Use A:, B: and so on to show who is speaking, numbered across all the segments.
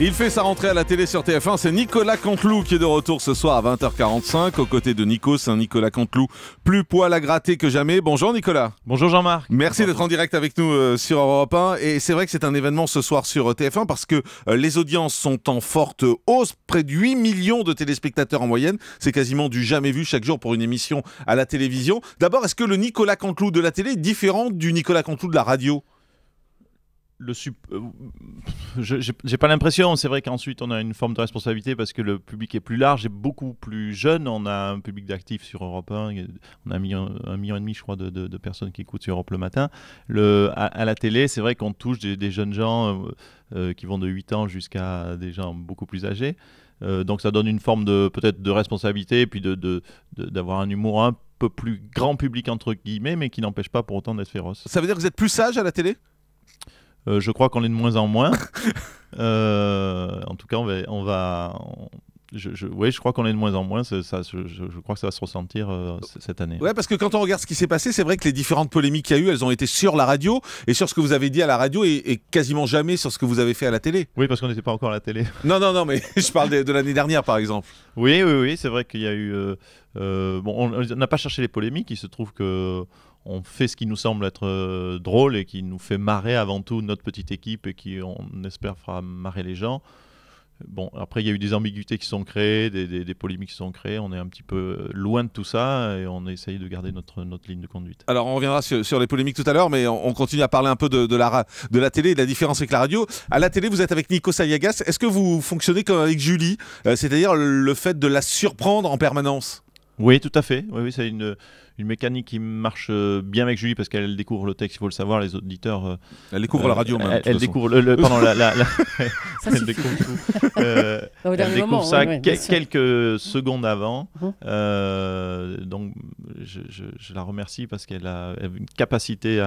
A: Il fait sa rentrée à la télé sur TF1, c'est Nicolas Canteloup qui est de retour ce soir à 20h45 aux côtés de Nikos, un Nicolas Canteloup plus poil à gratter que jamais. Bonjour Nicolas.
B: Bonjour Jean-Marc.
A: Merci d'être en direct avec nous sur Europe 1 et c'est vrai que c'est un événement ce soir sur TF1 parce que les audiences sont en forte hausse, près de 8 millions de téléspectateurs en moyenne, c'est quasiment du jamais vu chaque jour pour une émission à la télévision. D'abord, est-ce que le Nicolas Canteloup de la télé est différent du Nicolas Canteloup de la radio ?
B: J'ai pas l'impression. C'est vrai qu'ensuite on a une forme de responsabilité parce que le public est plus large et beaucoup plus jeune. On a un public d'actifs sur Europe 1. On a 1,5 million, je crois, de personnes qui écoutent sur Europe le matin. À la télé, c'est vrai qu'on touche des jeunes gens qui vont de 8 ans jusqu'à des gens beaucoup plus âgés. Donc ça donne une forme peut-être de responsabilité et puis d'avoir un humour un peu plus grand public entre guillemets, mais qui n'empêche pas pour autant d'être féroce.
A: Ça veut dire que vous êtes plus sage à la télé ?
B: Je crois qu'on est de moins en moins. En tout cas, je crois qu'on est de moins en moins. Je crois que ça va se ressentir cette année.
A: Ouais, parce que quand on regarde ce qui s'est passé, c'est vrai que les différentes polémiques qu'il y a eu, elles ont été sur la radio et sur ce que vous avez dit à la radio et quasiment jamais sur ce que vous avez fait à la télé.
B: Oui, parce qu'on n'était pas encore à la télé.
A: Non, mais je parle de l'année dernière, par exemple.
B: Oui, c'est vrai qu'il y a eu... on n'a pas cherché les polémiques. Il se trouve que on fait ce qui nous semble être drôle et qui nous fait marrer avant tout notre petite équipe et qui, on espère, fera marrer les gens. Bon, après, il y a eu des ambiguïtés qui sont créées, des polémiques qui sont créées. On est un petit peu loin de tout ça et on essaye de garder notre ligne de conduite.
A: Alors, on reviendra sur les polémiques tout à l'heure, mais on continue à parler un peu de la télé et de la différence avec la radio. À la télé, vous êtes avec Nikos Aliagas. Est-ce que vous fonctionnez comme avec Julie, c'est-à-dire le fait de la surprendre en permanence ?
B: Oui, tout à fait. Oui, c'est une mécanique qui marche bien avec Julie parce qu'elle découvre le texte, il faut le savoir, les auditeurs...
A: elle découvre la radio, même.
B: Elle découvre elle découvre tout. Elle découvre ça quelques secondes avant. Donc, je la remercie parce qu'elle a une capacité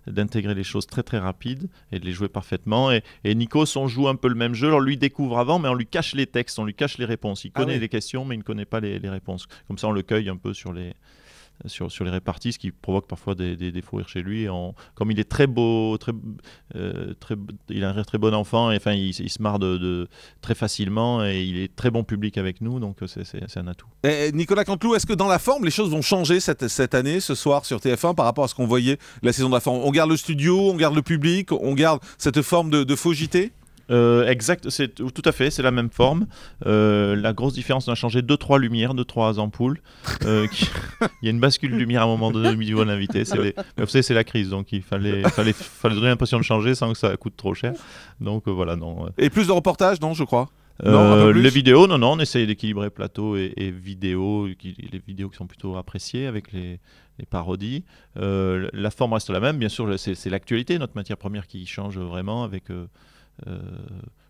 B: d'intégrer les choses très très rapide et de les jouer parfaitement. Et Nikos, on joue un peu le même jeu. Alors, lui découvre avant, mais on lui cache les textes, on lui cache les réponses. Il connaît les questions, mais il ne connaît pas les réponses. Comme ça, on le cueille un peu sur les réparties, ce qui provoque parfois des fous rires chez lui. Comme il est très beau, il a un rire très bon enfant, et, enfin, il se marre très facilement, et il est très bon public avec nous, donc c'est un atout.
A: Nicolas Canteloup, est-ce que dans la forme, les choses vont changer cette année, ce soir, sur TF1, par rapport à ce qu'on voyait la saison de la forme ? On garde le studio, on garde le public, on garde cette forme de faux JT ?
B: Exact, tout à fait, c'est la même forme. La grosse différence, on a changé 2-3 lumières, 2-3 ampoules. Il y a une bascule de lumière à un moment donné au milieu de l'invité. Vous savez, c'est la crise, donc il fallait donner l'impression de changer sans que ça coûte trop cher. Donc voilà, non.
A: Et plus de reportages, non, je crois.
B: Les vidéos, non, on essaye d'équilibrer plateau et vidéo, les vidéos qui sont plutôt appréciées avec les parodies. La forme reste la même, bien sûr, c'est l'actualité, notre matière première qui change vraiment avec...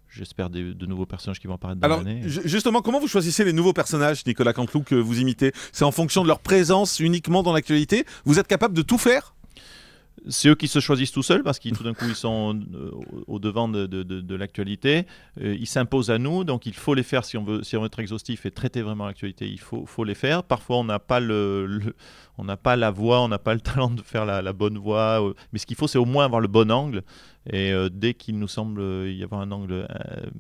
B: j'espère de nouveaux personnages qui vont apparaître dans l'année.
A: Justement, comment vous choisissez les nouveaux personnages, Nicolas Canteloup, que vous imitez ? C'est en fonction de leur présence uniquement dans l'actualité ? Vous êtes capable de tout faire ?
B: C'est eux qui se choisissent tout seuls parce qu'ils tout d'un coup ils sont au devant de l'actualité. Ils s'imposent à nous, donc il faut les faire si on veut être exhaustif et traiter vraiment l'actualité. Il faut les faire. Parfois on n'a pas on n'a pas la voix, on n'a pas le talent de faire la bonne voix. Mais ce qu'il faut, c'est au moins avoir le bon angle. Et dès qu'il nous semble y avoir un angle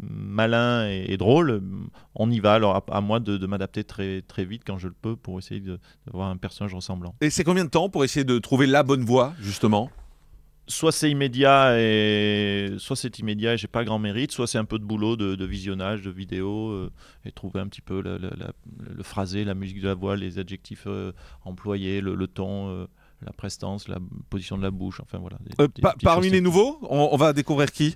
B: malin et drôle, on y va. Alors à moi de m'adapter très, très vite quand je le peux pour essayer d'avoir un personnage ressemblant.
A: Et c'est combien de temps pour essayer de trouver la bonne voix, justement ?
B: Soit c'est immédiat et j'ai pas grand mérite, soit c'est un peu de boulot de visionnage de vidéos et trouver un petit peu le phrasé, la musique de la voix, les adjectifs employés, le ton, la prestance, la position de la bouche, enfin voilà.
A: Parmi les nouveaux, on va découvrir qui ?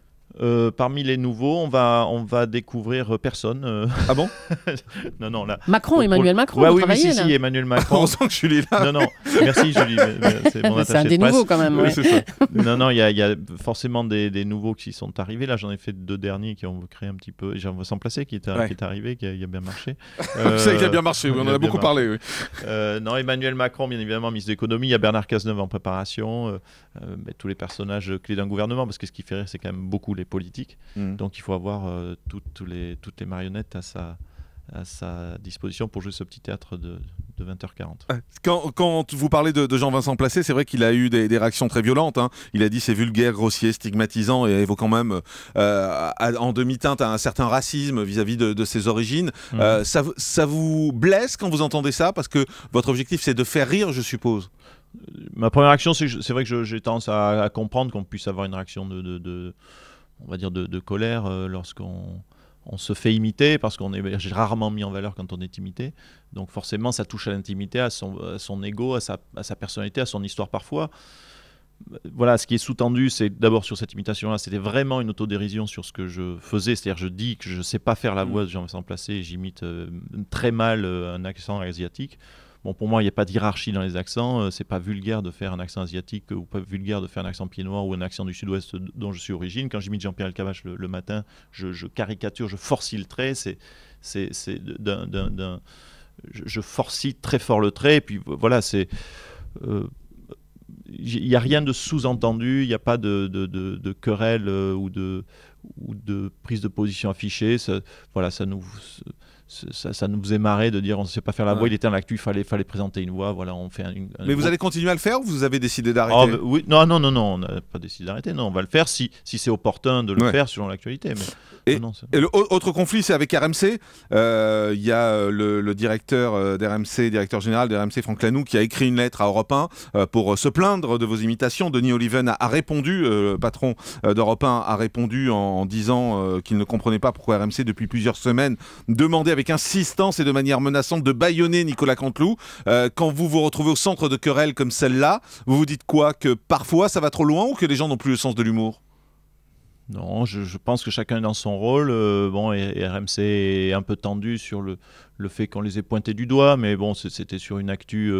B: Parmi les nouveaux, on va découvrir personne.
A: Ah bon?
B: Non, là.
C: Macron, Emmanuel Macron.
B: Ouais, oui, si, Emmanuel Macron.
A: On sent que Julie est là.
B: Non, merci Julie. C'est mon
C: c'est un
B: attaché
C: des
B: de presse.
C: nouveaux quand même.
A: Oui,
C: Ouais.
A: c'est ça.
B: Non, il y a forcément des nouveaux qui sont arrivés. Là, j'en ai fait 2 derniers qui ont créé un petit peu. J'en veux s'en placer qui est arrivé, qui a bien marché.
A: C'est qui a bien marché, oui, on en a beaucoup parlé. Oui.
B: Non, Emmanuel Macron, bien évidemment, ministre de l'économie. Il y a Bernard Cazeneuve en préparation. Tous les personnages clés d'un gouvernement, parce que ce qui fait rire, c'est quand même beaucoup les politiques. Donc il faut avoir toutes les marionnettes à sa disposition pour jouer ce petit théâtre de 20h40.
A: Quand vous parlez de Jean-Vincent Placé, c'est vrai qu'il a eu des réactions très violentes. Hein. Il a dit c'est vulgaire, grossier, stigmatisant et évoquant même en demi-teinte un certain racisme vis-à-vis de ses origines. Ça vous blesse quand vous entendez ça? Parce que votre objectif c'est de faire rire, je suppose.
B: Ma première réaction, c'est vrai que j'ai tendance à comprendre qu'on puisse avoir une réaction on va dire de colère lorsqu'on se fait imiter, parce qu'on est rarement mis en valeur quand on est imité. Donc forcément, ça touche à l'intimité, à son ego, à sa personnalité, à son histoire parfois. Voilà, ce qui est sous-tendu, c'est d'abord sur cette imitation-là, c'était vraiment une autodérision sur ce que je faisais. C'est-à-dire, je dis que je ne sais pas faire la voix de Jean-Vincent Placé, et j'imite très mal un accent asiatique. Bon, pour moi, il n'y a pas de hiérarchie dans les accents. C'est pas vulgaire de faire un accent asiatique ou pas vulgaire de faire un accent pied-noir ou un accent du sud-ouest dont je suis origine. Quand j'imite Jean-Pierre Elkabbach le matin, je caricature, je forcille le trait. Je forcille très fort le trait. Et puis voilà, il n'y a rien de sous-entendu, il n'y a pas de querelle ou de prise de position affichée. Voilà, ça nous est marré de dire on ne sait pas faire la voix, il était en l'actu, il fallait présenter une voix, voilà, on fait
A: Mais vous allez continuer à le faire ou vous avez décidé d'arrêter?
B: Oui, non, on n'a pas décidé d'arrêter, non, on va le faire si c'est opportun de le faire selon l'actualité.
A: Et l'autre conflit, c'est avec RMC. Il y a le directeur d'RMC, directeur général d'RMC, Franck Lanoux, qui a écrit une lettre à Europe 1 pour se plaindre de vos imitations. Denis Oliven a répondu, le patron d'Europe 1 a répondu en disant qu'il ne comprenait pas pourquoi RMC, depuis plusieurs semaines, demandait avec insistance et de manière menaçante de bâillonner Nicolas Canteloup. Quand vous vous retrouvez au centre de querelles comme celle-là, vous vous dites quoi? Que parfois ça va trop loin ou que les gens n'ont plus le sens de l'humour?
B: Non, je pense que chacun est dans son rôle. Et RMC est un peu tendu sur le fait qu'on les ait pointés du doigt, mais bon, c'était sur une actu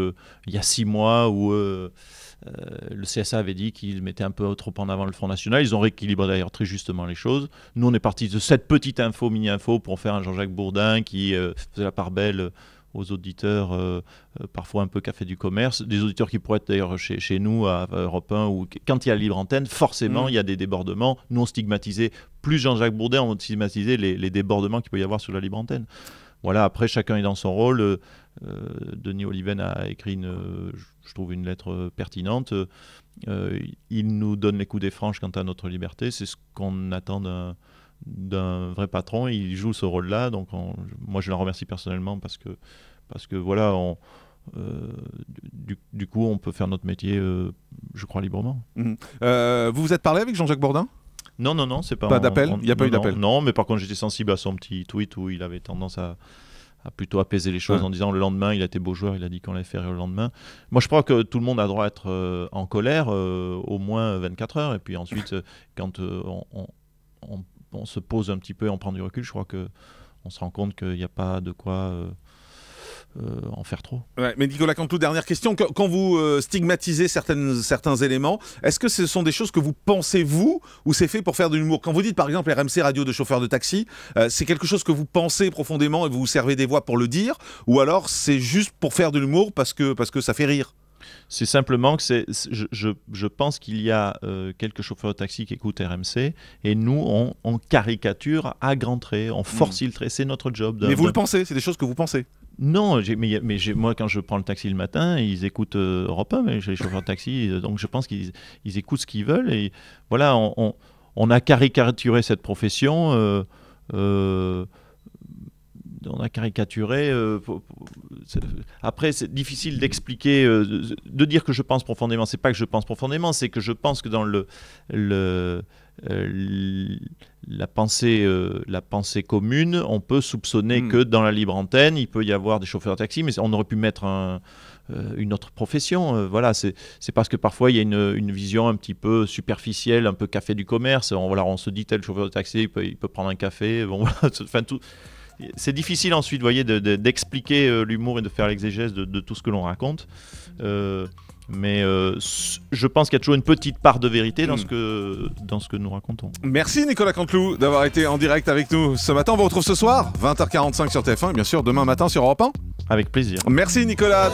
B: il y a 6 mois où le CSA avait dit qu'ils mettaient un peu trop en avant le Front National. Ils ont rééquilibré d'ailleurs très justement les choses. Nous, on est parti de cette petite info, mini-info, pour faire un Jean-Jacques Bourdin qui faisait la part belle aux auditeurs, parfois un peu café du commerce, des auditeurs qui pourraient être d'ailleurs chez nous à Europe 1, où quand il y a libre antenne, forcément il y a des débordements. Nous on stigmatisait, plus Jean-Jacques Bourdin, on stigmatisait les débordements qu'il peut y avoir sur la libre antenne. Voilà, après chacun est dans son rôle. Denis Oliven a écrit je trouve une lettre pertinente. Il nous donne les coups des franges quant à notre liberté, c'est ce qu'on attend d'un vrai patron. Il joue ce rôle-là, donc moi je le remercie personnellement parce que voilà, du coup on peut faire notre métier, je crois, librement.
A: Vous vous êtes parlé avec Jean-Jacques Bourdin? Non, c'est pas d'appel. Il n'y a pas eu d'appel.
B: Non, mais par contre j'étais sensible à son petit tweet où il avait tendance à plutôt apaiser les choses en disant le lendemain, il a été beau joueur, il a dit qu'on allait faire le lendemain. Moi, je crois que tout le monde a droit à être en colère au moins 24 heures. Et puis ensuite, quand on se pose un petit peu et on prend du recul, je crois qu'on se rend compte qu'il n'y a pas de quoi en faire trop.
A: Ouais, mais Nicolas Canteloup, dernière question. Quand vous stigmatisez certains éléments, est-ce que ce sont des choses que vous pensez vous ou c'est fait pour faire de l'humour? Quand vous dites par exemple RMC radio de chauffeur de taxi, c'est quelque chose que vous pensez profondément et vous vous servez des voix pour le dire, ou alors c'est juste pour faire de l'humour parce que ça fait rire?
B: C'est simplement que je pense qu'il y a quelques chauffeurs de taxi qui écoutent RMC et nous, on caricature à grands traits, on forcit le trait, c'est notre job.
A: Mais vous le pensez, c'est des choses que vous pensez?
B: Non, moi quand je prends le taxi le matin, ils écoutent Europe 1, mais j'ai les chauffeurs de taxi, donc je pense qu'ils écoutent ce qu'ils veulent. Et voilà, on a caricaturé cette profession. On a caricaturé. Après, c'est difficile d'expliquer, de dire que je pense profondément. C'est pas que je pense profondément, c'est que je pense que dans la pensée commune, on peut soupçonner que dans la libre antenne, il peut y avoir des chauffeurs de taxi, mais on aurait pu mettre une autre profession. Voilà, c'est parce que parfois il y a une vision un petit peu superficielle, un peu café du commerce. On se dit tel chauffeur de taxi, il peut prendre un café. Bon, voilà, enfin tout. C'est difficile ensuite, vous voyez, d'expliquer l'humour et de faire l'exégèse de tout ce que l'on raconte. Mais je pense qu'il y a toujours une petite part de vérité dans ce que nous racontons.
A: Merci Nicolas Canteloup d'avoir été en direct avec nous ce matin. On vous retrouve ce soir, 20h45 sur TF1 et bien sûr demain matin sur Europe 1.
B: Avec plaisir.
A: Merci Nicolas.